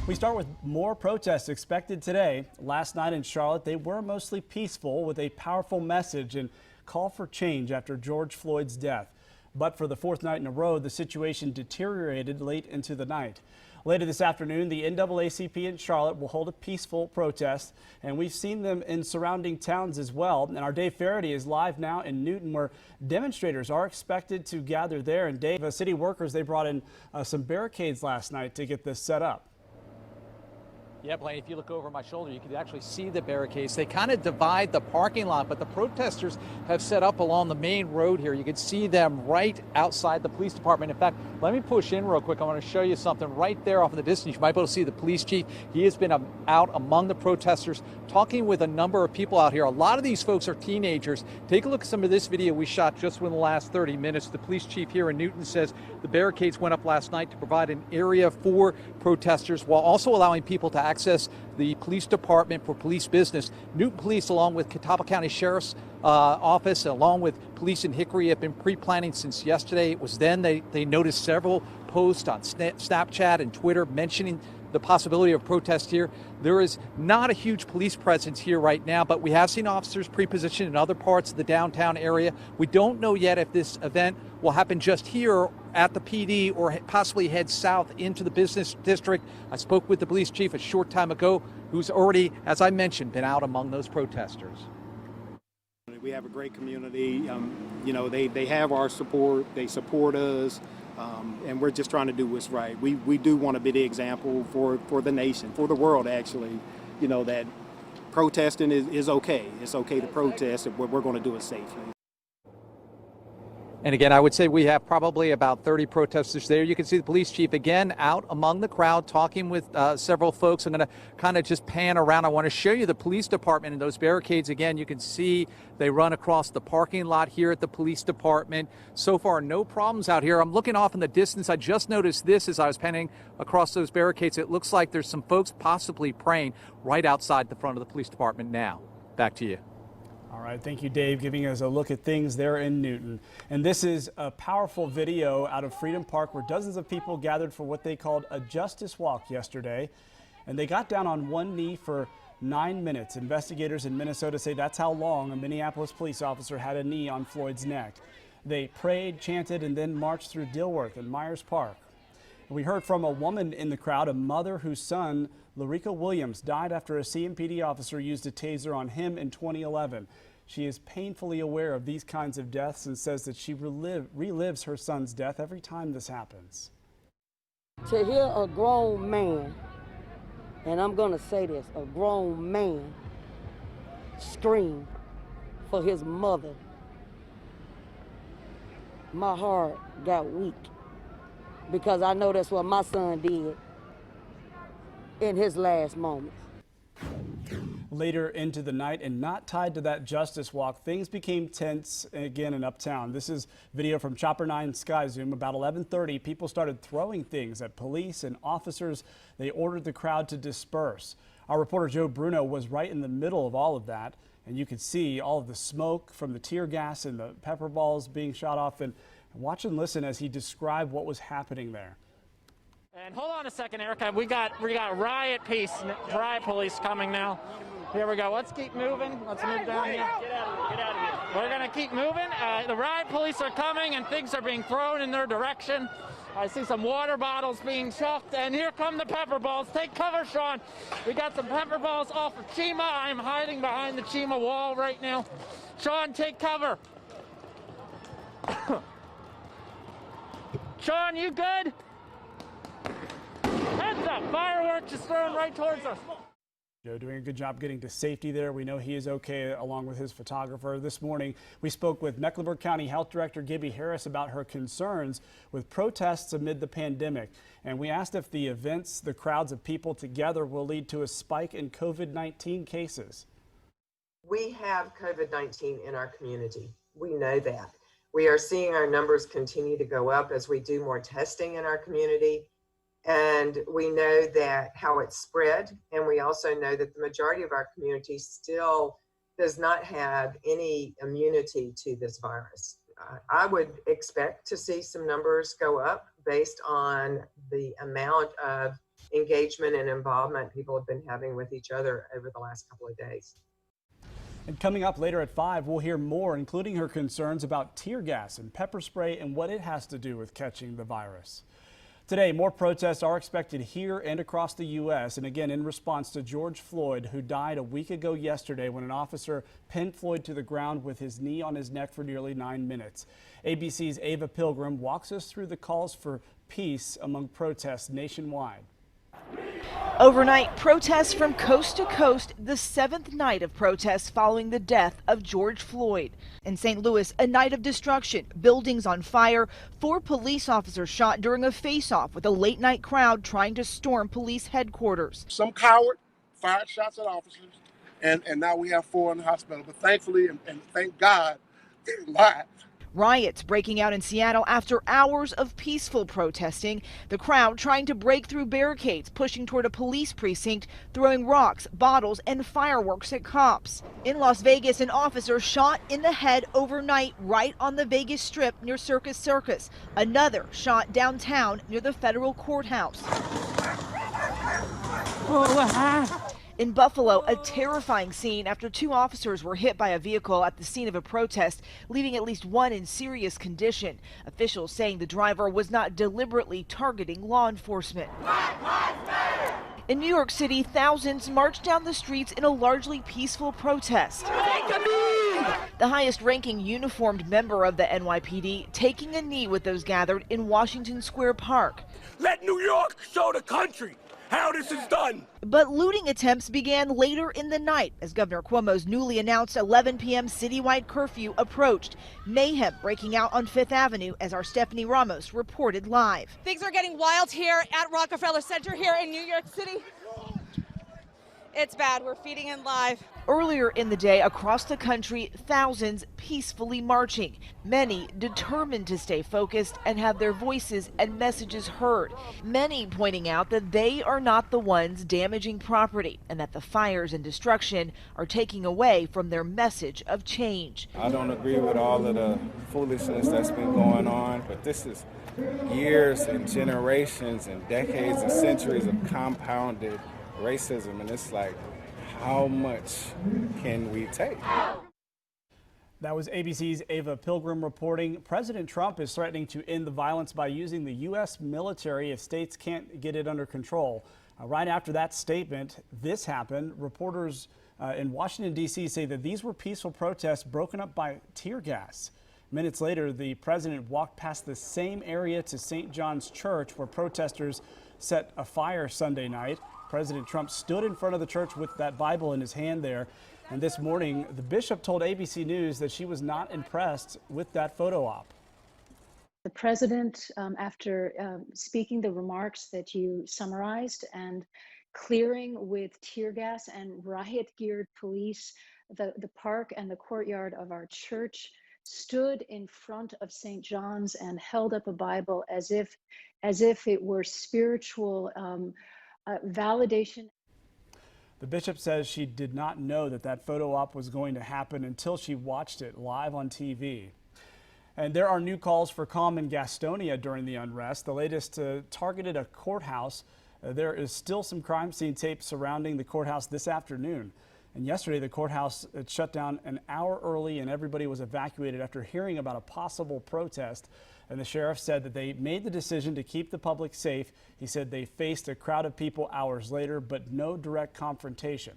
We start with more protests expected today. Last night in Charlotte, they were mostly peaceful with a powerful message and call for change after George Floyd's death. But for the fourth night in a row, the situation deteriorated late into the night. Later this afternoon, the NAACP in Charlotte will hold a peaceful protest, and we've seen them in surrounding towns as well. And our Dave Faraday is live now in Newton, where demonstrators are expected to gather there. And Dave, city workers, they brought in some barricades last night to get this set up. Yeah, Blaine, if you look over my shoulder, you can actually see the barricades. They kind of divide the parking lot, but the protesters have set up along the main road here. You can see them right outside the police department. In fact, let me push in real quick. I want to show you something right there off in the distance. You might be able to see the police chief. He has been out among the protesters, talking with a number of people out here. A lot of these folks are teenagers. Take a look at some of this video we shot just within the last 30 minutes. The police chief here in Newton says the barricades went up last night to provide an area for protesters while also allowing people to access the police department for police business. Newton Police, along with Catawba County Sheriff's Office, along with police in Hickory, have been pre-planning since yesterday. It was then they noticed several posts on Snapchat and Twitter mentioning the possibility of protest here. There is not a huge police presence here right now, but we have seen officers pre-positioned in other parts of the downtown area. We don't know yet if this event will happen just here at the PD or possibly head south into the business district. I spoke with the police chief a short time ago, who's already, as I mentioned, been out among those protesters. We have a great community. You know, they have our support. They support us. And we're just trying to do what's right. We do want to be the example for the nation, for the world, actually, you know, that protesting is okay. It's okay to protest, and we're going to do it safely. And again, I would say we have probably about 30 protesters there. You can see the police chief again out among the crowd talking with several folks. I'm going to kind of just pan around. I want to show you the police department and those barricades. Again, you can see they run across the parking lot here at the police department. So far, no problems out here. I'm looking off in the distance. I just noticed this as I was panning across those barricades. It looks like there's some folks possibly praying right outside the front of the police department now. Back to you. All right, thank you, Dave, giving us a look at things there in Newton. And this is a powerful video out of Freedom Park where dozens of people gathered for what they called a justice walk yesterday. And they got down on one knee for 9 minutes. Investigators in Minnesota say that's how long a Minneapolis police officer had a knee on Floyd's neck. They prayed, chanted, and then marched through Dilworth and Myers Park. We heard from a woman in the crowd, a mother whose son, Larica Williams, died after a CMPD officer used a taser on him in 2011. She is painfully aware of these kinds of deaths and says that she relives her son's death every time this happens. To hear a grown man, and I'm going to say this, a grown man scream for his mother, my heart got weak. Because I know that's what my son did in his last moments. Later into the night, and not tied to that justice walk, things became tense again in Uptown. This is video from Chopper 9 Sky Zoom. About 11:30, people started throwing things at police and officers. They ordered the crowd to disperse. Our reporter Joe Bruno was right in the middle of all of that, and you could see all of the smoke from the tear gas and the pepper balls being shot off. And watch and listen as he described what was happening there. And hold on a second, Erica. We got riot police coming now. Here we go. Let's keep moving. Let's move down here. Get out of here. We're going to keep moving. The riot police are coming, and things are being thrown in their direction. I see some water bottles being chucked, and here come the pepper balls. Take cover, Sean. We got some pepper balls off of Chima. I'm hiding behind the Chima wall right now. Sean, take cover. Sean, you good? Heads up, fireworks is thrown right towards us. Joe doing a good job getting to safety there. We know he is okay along with his photographer. This morning, we spoke with Mecklenburg County Health Director Gibby Harris about her concerns with protests amid the pandemic. And we asked if the events, the crowds of people together, will lead to a spike in COVID-19 cases. We have COVID-19 in our community. We know that. We are seeing our numbers continue to go up as we do more testing in our community. And we know that how it's spread, and we also know that the majority of our community still does not have any immunity to this virus. I would expect to see some numbers go up based on the amount of engagement and involvement people have been having with each other over the last couple of days. And coming up later at 5, we'll hear more, including her concerns about tear gas and pepper spray and what it has to do with catching the virus. Today, more protests are expected here and across the U.S. and again in response to George Floyd, who died a week ago yesterday when an officer pinned Floyd to the ground with his knee on his neck for nearly 9 minutes. ABC's Ava Pilgrim walks us through the calls for peace among protests nationwide. Overnight, protests from coast to coast, the 7th night of protests following the death of George Floyd. In St. Louis, a night of destruction, buildings on fire, 4 police officers shot during a face-off with a late-night crowd trying to storm police headquarters. Some coward fired shots at officers, and now we have 4 in the hospital. But thankfully, and thank God, they're alive. Riots breaking out in Seattle after hours of peaceful protesting. The crowd trying to break through barricades, pushing toward a police precinct, throwing rocks, bottles, and fireworks at cops. In Las Vegas, an officer shot in the head overnight right on the Vegas Strip near Circus Circus. Another shot downtown near the federal courthouse. In Buffalo, a terrifying scene after 2 officers were hit by a vehicle at the scene of a protest, leaving at least 1 in serious condition. Officials saying the driver was not deliberately targeting law enforcement. In New York City, thousands marched down the streets in a largely peaceful protest. The highest-ranking uniformed member of the NYPD taking a knee with those gathered in Washington Square Park. Let New York show the country how this is done. But looting attempts began later in the night as Governor Cuomo's newly announced 11 p.m. citywide curfew approached. Mayhem breaking out on 5th Avenue as our Stephanie Ramos reported live. Things are getting wild here at Rockefeller Center here in New York City. It's bad. We're feeding in live. Earlier in the day, across the country, thousands peacefully marching, many determined to stay focused and have their voices and messages heard. Many pointing out that they are not the ones damaging property and that the fires and destruction are taking away from their message of change. I don't agree with all of the foolishness that's been going on, but this is years and generations and decades and centuries of compounded racism, and it's like, how much can we take? That was ABC's Ava Pilgrim reporting. President Trump is threatening to end the violence by using the U.S. military if states can't get it under control. Right after that statement, this happened. Reporters in Washington, D.C. say that these were peaceful protests broken up by tear gas. Minutes later, the president walked past the same area to St. John's Church where protesters set a fire Sunday night. President Trump stood in front of the church with that Bible in his hand there. And this morning, the bishop told ABC News that she was not impressed with that photo op. The president, after speaking the remarks that you summarized and clearing with tear gas and riot-geared police the park and the courtyard of our church, stood in front of St. John's and held up a Bible as if it were spiritual validation. The bishop says she did not know that photo op was going to happen until she watched it live on TV. And there are new calls for calm in Gastonia during the unrest. The latest targeted a courthouse. There is still some crime scene tape surrounding the courthouse this afternoon. And yesterday, the courthouse shut down an hour early and everybody was evacuated after hearing about a possible protest. And the sheriff said that they made the decision to keep the public safe. He said they faced a crowd of people hours later, but no direct confrontation.